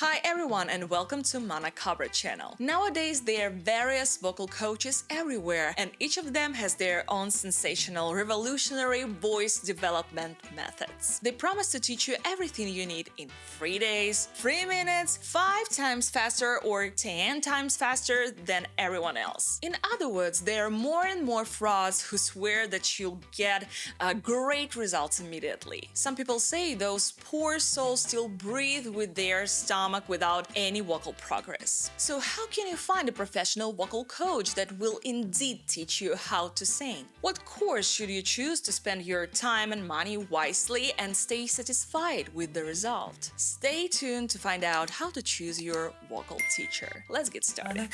Hi everyone and welcome to MANACOBRA channel. Nowadays there are various vocal coaches everywhere and each of them has their own sensational, revolutionary voice development methods. They promise to teach you everything you need in 3 days, 3 minutes, 5 times faster or 10 times faster than everyone else. In other words, there are more and more frauds who swear that you'll get great results immediately. Some people say those poor souls still breathe with their stomach without any vocal progress. So how can you find a professional vocal coach that will indeed teach you how to sing? What course should you choose to spend your time and money wisely and stay satisfied with the result? Stay tuned to find out how to choose your vocal teacher. Let's get started.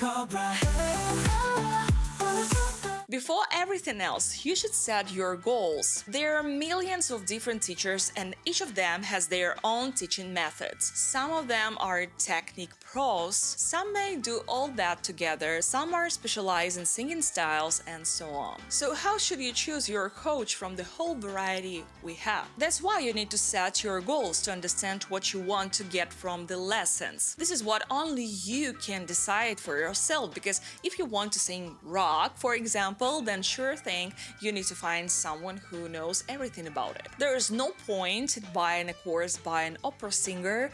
Before everything else, you should set your goals. There are millions of different teachers and each of them has their own teaching methods. Some of them are technique pros, some may do all that together, some are specialized in singing styles, and so on. So how should you choose your coach from the whole variety we have? That's why you need to set your goals to understand what you want to get from the lessons. This is what only you can decide for yourself, because if you want to sing rock, for example, then sure thing you need to find someone who knows everything about it. There is no point buying a course by an opera singer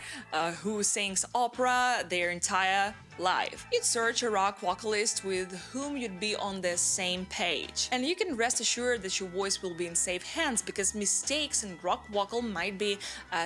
who sings opera their entire life. You'd search a rock vocalist with whom you'd be on the same page. And you can rest assured that your voice will be in safe hands because mistakes in rock vocal might be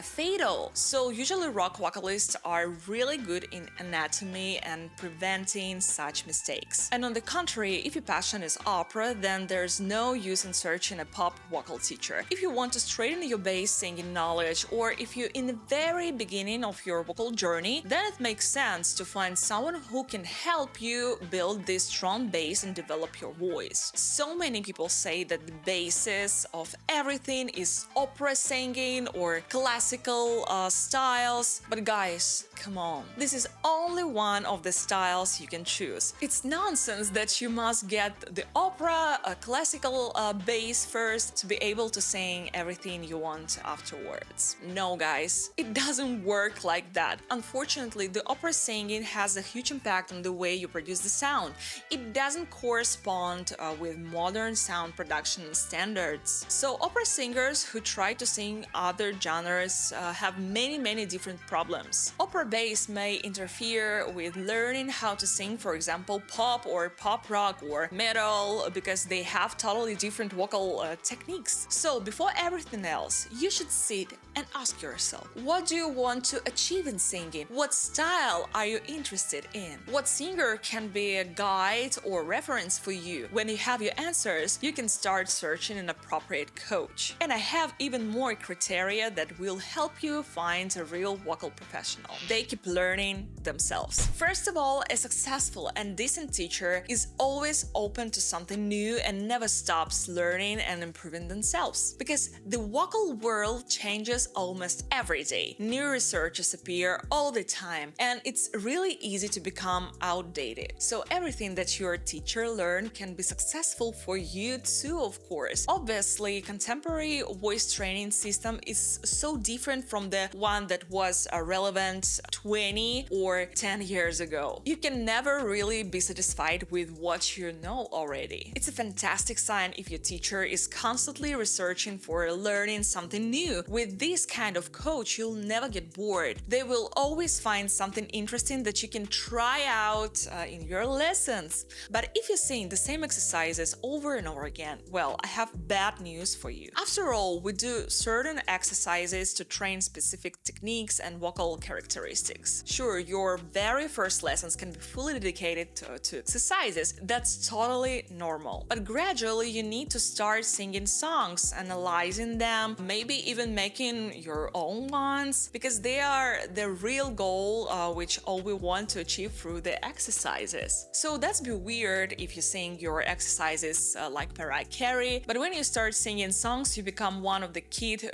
fatal. So usually rock vocalists are really good in anatomy and preventing such mistakes. And on the contrary, if your passion is opera, then there's no use in searching a pop vocal teacher. If you want to straighten your bass singing knowledge, or if you're in the very beginning of your vocal journey, then it makes sense to find someone who can help you build this strong base and develop your voice. So many people say that the basis of everything is opera singing or classical styles, but guys, come on. This is only one of the styles you can choose. It's nonsense that you must get the opera, classical bass first to be able to sing everything you want afterwards. No guys, it doesn't work like that. Unfortunately, the opera singing has a huge impact on the way you produce the sound. It doesn't correspond with modern sound production standards. So opera singers who try to sing other genres have many different problems. Opera bass may interfere with learning how to sing, for example, pop or pop rock or metal, because they have totally different vocal techniques. So before everything else, you should sit and ask yourself, what do you want to achieve in singing? What style are you interested in? What singer can be a guide or reference for you? When you have your answers, you can start searching an appropriate coach. And I have even more criteria that will help you find a real vocal professional. They keep learning themselves. First of all, a successful and decent teacher is always open to something new and never stops learning and improving themselves. Because the vocal world changes almost every day. New researches appear all the time, and it's really easy to become outdated. So everything that your teacher learned can be successful for you too, of course. Obviously, contemporary voice training system is so different from the one that was relevant 20 or 10 years ago. You can never really be satisfied with what you know already. It's a fantastic sign if your teacher is constantly researching for learning something new. With this kind of coach, you'll never get bored. They will always find something interesting that you can try out in your lessons. But if you're saying the same exercises over and over again, well, I have bad news for you. After all, we do certain exercises to train specific techniques and vocal characteristics. Sure, your very first lessons can be fully dedicated to exercises. That's totally normal. But gradually, you need to start singing songs, analyzing them, maybe even making your own ones, because they are the real goal which all we want to achieve through the exercises. So that's be weird if you sing your exercises like Mariah Carey, but when you start singing songs, you become one of the kid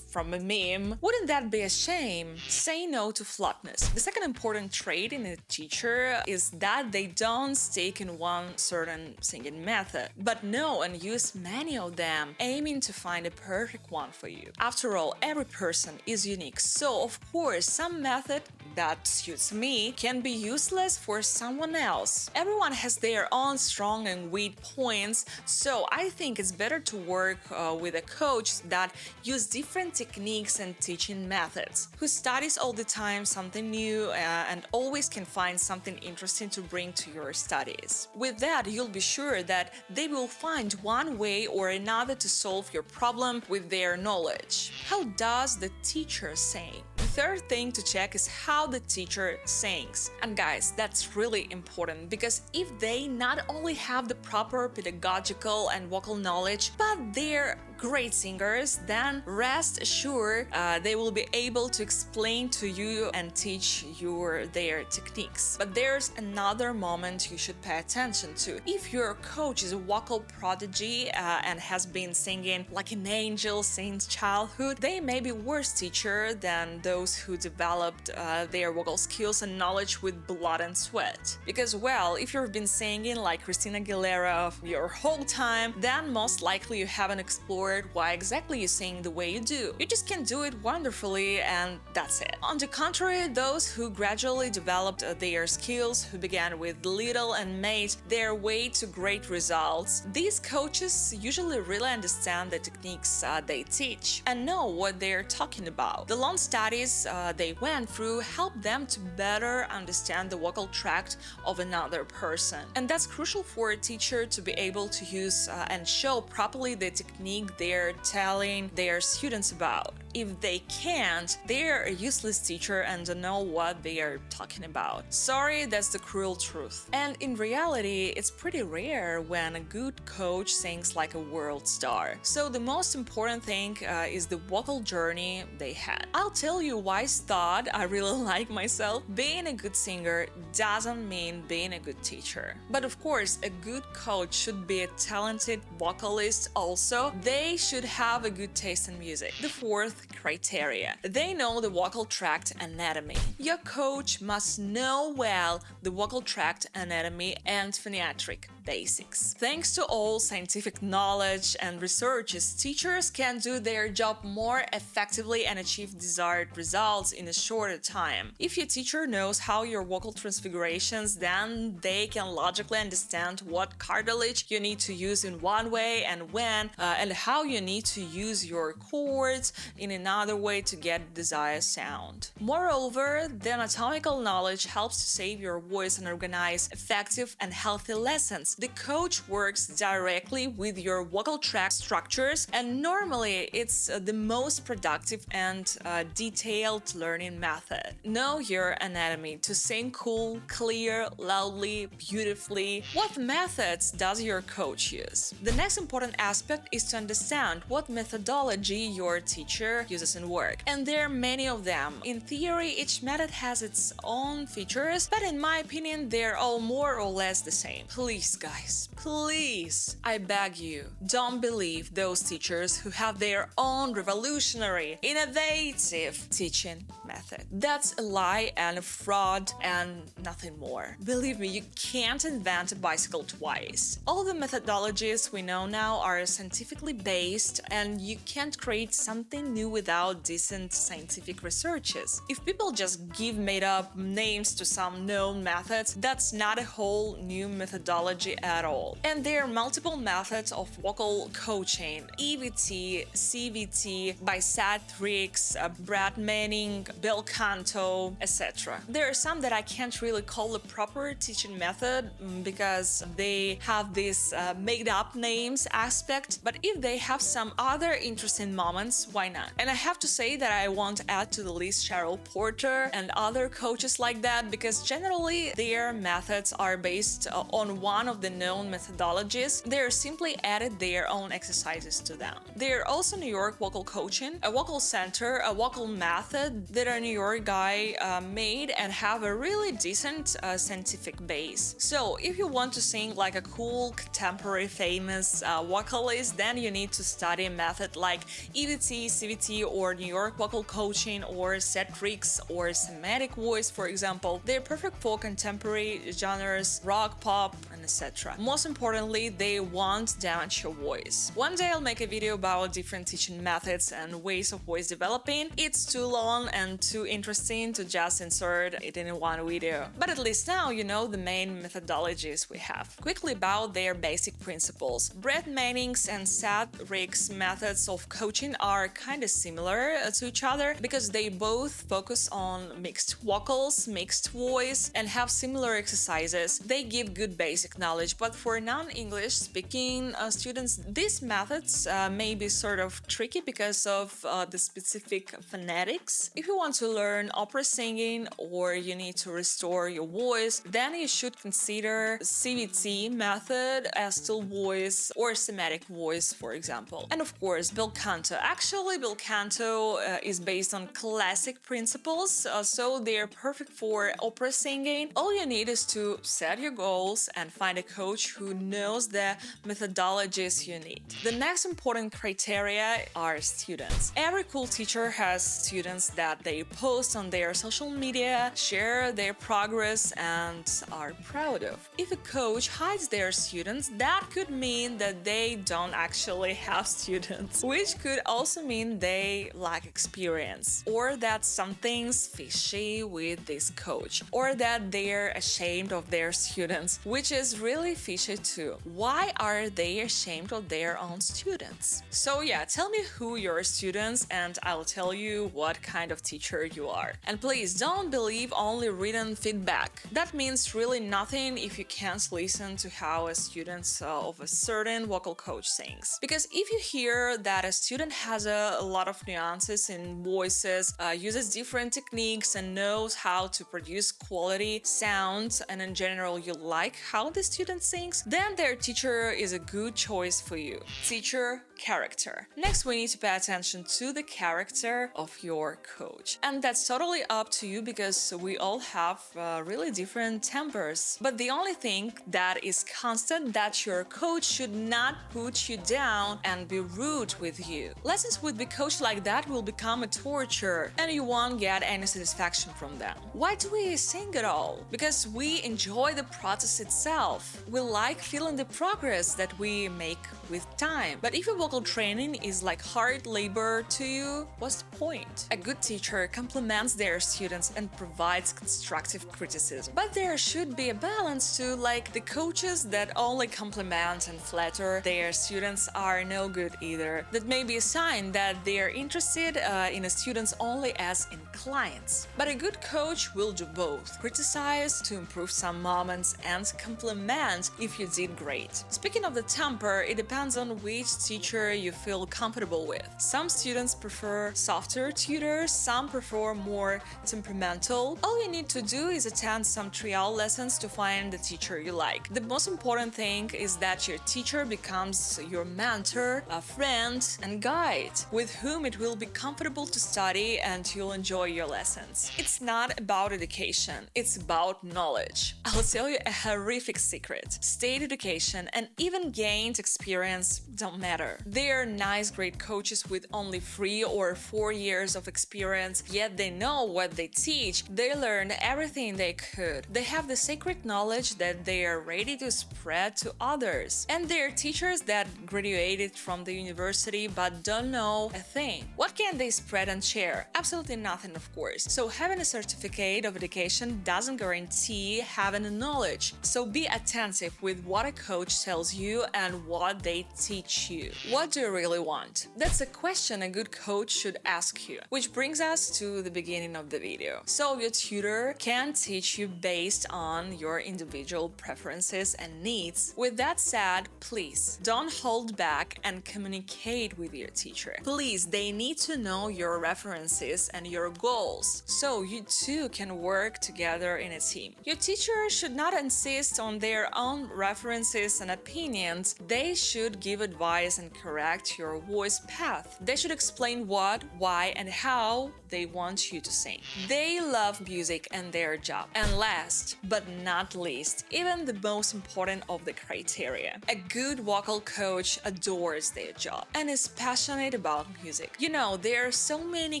from a meme. Wouldn't that be a shame? Say no to flatness. The second important trait in a teacher is that they don't stick in one certain singing method, but know and use many of them, aiming to find a perfect one for you. After all, every person is unique, so of course some method that suits me can be useless for someone else. Everyone has their own strong and weak points, so I think it's better to work with a coach that uses different techniques and teaching methods, who studies all the time something new and always can find something interesting to bring to your studies. With that, you'll be sure that they will find one way or another to solve your problem with their knowledge. How does the teacher sing? The third thing to check is how the teacher sings. And guys, that's really important, because if they not only have the proper pedagogical and vocal knowledge, but they're great singers, then rest assured they will be able to explain to you and teach you their techniques. But there's another moment you should pay attention to. If your coach is a vocal prodigy and has been singing like an angel since childhood, they may be worse teacher than those who developed their vocal skills and knowledge with blood and sweat. Because, well, if you've been singing like Christina Aguilera your whole time, then most likely you haven't explored why exactly you sing the way you do. You just can do it wonderfully, and that's it. On the contrary, those who gradually developed their skills, who began with little and made their way to great results, these coaches usually really understand the techniques they teach and know what they're talking about. The long studies they went through help them to better understand the vocal tract of another person. And that's crucial for a teacher to be able to use and show properly the technique they're telling their students about. If they can't, they're a useless teacher and don't know what they are talking about. Sorry, that's the cruel truth. And in reality, it's pretty rare when a good coach sings like a world star. So the most important thing is the vocal journey they had. I'll tell you wise thought I really like myself. Being a good singer doesn't mean being a good teacher. But of course, a good coach should be a talented vocalist also. They should have a good taste in music. The fourth criteria: they know the vocal tract anatomy. Your coach must know well the vocal tract anatomy and phoniatric basics. Thanks to all scientific knowledge and researches, teachers can do their job more effectively and achieve desired results in a shorter time. If your teacher knows how your vocal transfigurations, then they can logically understand what cartilage you need to use in one way and when, and how you need to use your chords in another way to get desired sound. Moreover, the anatomical knowledge helps to save your voice and organize effective and healthy lessons. The coach works directly with your vocal tract structures, and normally it's the most productive and detailed learning method. Know your anatomy to sing cool, clear, loudly, beautifully. What methods does your coach use? The next important aspect is to understand what methodology your teacher uses in work. And there are many of them. In theory, each method has its own features, but in my opinion, they're all more or less the same. Please, guys, please, I beg you, don't believe those teachers who have their own revolutionary, innovative teaching method. That's a lie and a fraud and nothing more. Believe me, you can't invent a bicycle twice. All the methodologies we know now are scientifically based, and you can't create something new without decent scientific researches. If people just give made-up names to some known methods, that's not a whole new methodology at all. And there are multiple methods of vocal coaching: EVT, CVT, Bisatrix, Brad Manning, bel canto, etc. There are some that I can't really call a proper teaching method because they have this made-up names aspect, but if they have some other interesting moments, why not? And I have to say that I want to add to the list Cheryl Porter and other coaches like that, because generally their methods are based on one of the known methodologies. They're simply added their own exercises to them. There are also New York vocal coaching, a vocal center, a vocal method that a New York guy made and have a really decent scientific base. So if you want to sing like a cool, contemporary, famous vocalist, then you need to study a method like EVT, CVT, or New York vocal coaching, or Cetrix, or semantic voice, for example. They're perfect for contemporary genres, rock, pop, and etc. Most importantly, they won't damage your voice. One day I'll make a video about different teaching methods and ways of voice developing. It's too long and too interesting to just insert it in one video. But at least now you know the main methodologies we have. Quickly about their basic principles. Brett Manning's and Seth Rick's methods of coaching are kind of similar to each other because they both focus on mixed vocals, mixed voice, and have similar exercises. They give good basic knowledge, but for non-English speaking students, these methods may be sort of tricky because of the specific phonetics. If you want to learn opera singing or you need to restore your voice, then you should consider CVT method as still voice or somatic voice, for example. And of course, bel canto. Actually, bel canto is based on classic principles, so they're perfect for opera singing. All you need is to set your goals and find a coach who knows the methodologies you need. The next important criteria are students. Every cool teacher has students that they post on their social media, share their progress, and are proud of. If a coach hides their students, that could mean that they don't actually have students, which could also mean they lack experience, or that something's fishy with this coach, or that they're ashamed of their students, which is really fishy too. Why are they ashamed of their own students? So yeah, tell me who your students and I'll tell you what kind of teacher you are. And please don't believe only written feedback. That means really nothing if you can't listen to how a student of a certain vocal coach sings. Because if you hear that a student has a lot of nuances in voices, uses different techniques and knows how to produce quality sounds, and in general you like how the student sings, then their teacher is a good choice for you. Teacher character. Next, we need to pay attention to the character of your coach. And that's totally up to you because we all have really different tempers. But the only thing that is constant that your coach should not put you down and be rude with you. Lessons with the coach like that will become a torture and you won't get any satisfaction from them. Why do we sing at all? Because we enjoy the process itself. We like feeling the progress that we make with time. But if your vocal training is like hard labor to you, what's the point? A good teacher compliments their students and provides constructive criticism. But there should be a balance too, like the coaches that only compliment and flatter their students are no good either. That may be a sign that they are interested in a students only as in clients. But a good coach will do both. Criticize to improve some moments and compliment if you did great. Speaking of the temper, it depends on which teacher you feel comfortable with. Some students prefer softer tutors, some prefer more temperamental. All you need to do is attend some trial lessons to find the teacher you like. The most important thing is that your teacher becomes your mentor, a friend, and guide with whom it will be comfortable to study and you'll enjoy your lessons. It's not about education, it's about knowledge. I'll tell you a horrific secret. State education and even gained experience don't matter. They're nice, great coaches with only 3 or 4 years of experience, yet they know what they teach. They learned everything they could. They have the sacred knowledge that they are ready to spread to others. And they're teachers that graduated from the university but don't know a thing. What can they spread and share? Absolutely nothing, of course. So having a certificate of education doesn't guarantee having a knowledge. So be attentive with what a coach tells you and what they teach you. What do you really want? That's a question a good coach should ask you. Which brings us to the beginning of the video. So your tutor can teach you based on your individual preferences and needs. With that said, please don't hold back and communicate with your teacher. Please, they need to know your references and your goals, so you two can work together in a team. Your teacher should not insist on their own references and opinions. They should give advice and correct your voice path. They should explain what, why, and how they want you to sing. They love music and their job. And last but not least, even the most important of the criteria, a good vocal coach adores their job and is passionate about music. You know, there are so many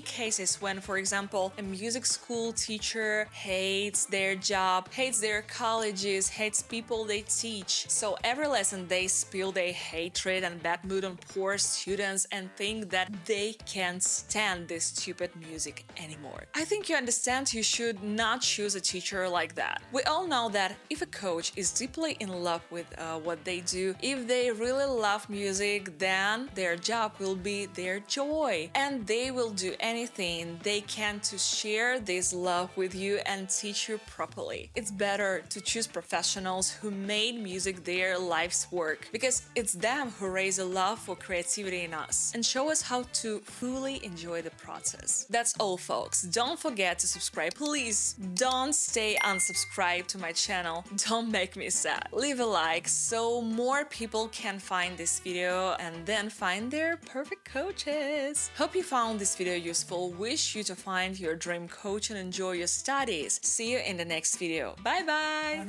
cases when, for example, a music school teacher hates their job, hates their colleges, hates people they teach. So every lesson they spill their hatred and bad mood on poor students and think that they can't stand this stupid music. music anymore. I think you understand you should not choose a teacher like that. We all know that if a coach is deeply in love with what they do, if they really love music, then their job will be their joy, and they will do anything they can to share this love with you and teach you properly. It's better to choose professionals who made music their life's work, because it's them who raise a love for creativity in us and show us how to fully enjoy the process. That's all, folks. Don't forget to subscribe. Please don't stay unsubscribed to my channel. Don't make me sad. Leave a like so more people can find this video and then find their perfect coaches. Hope you found this video useful. Wish you to find your dream coach and enjoy your studies. See you in the next video. Bye bye!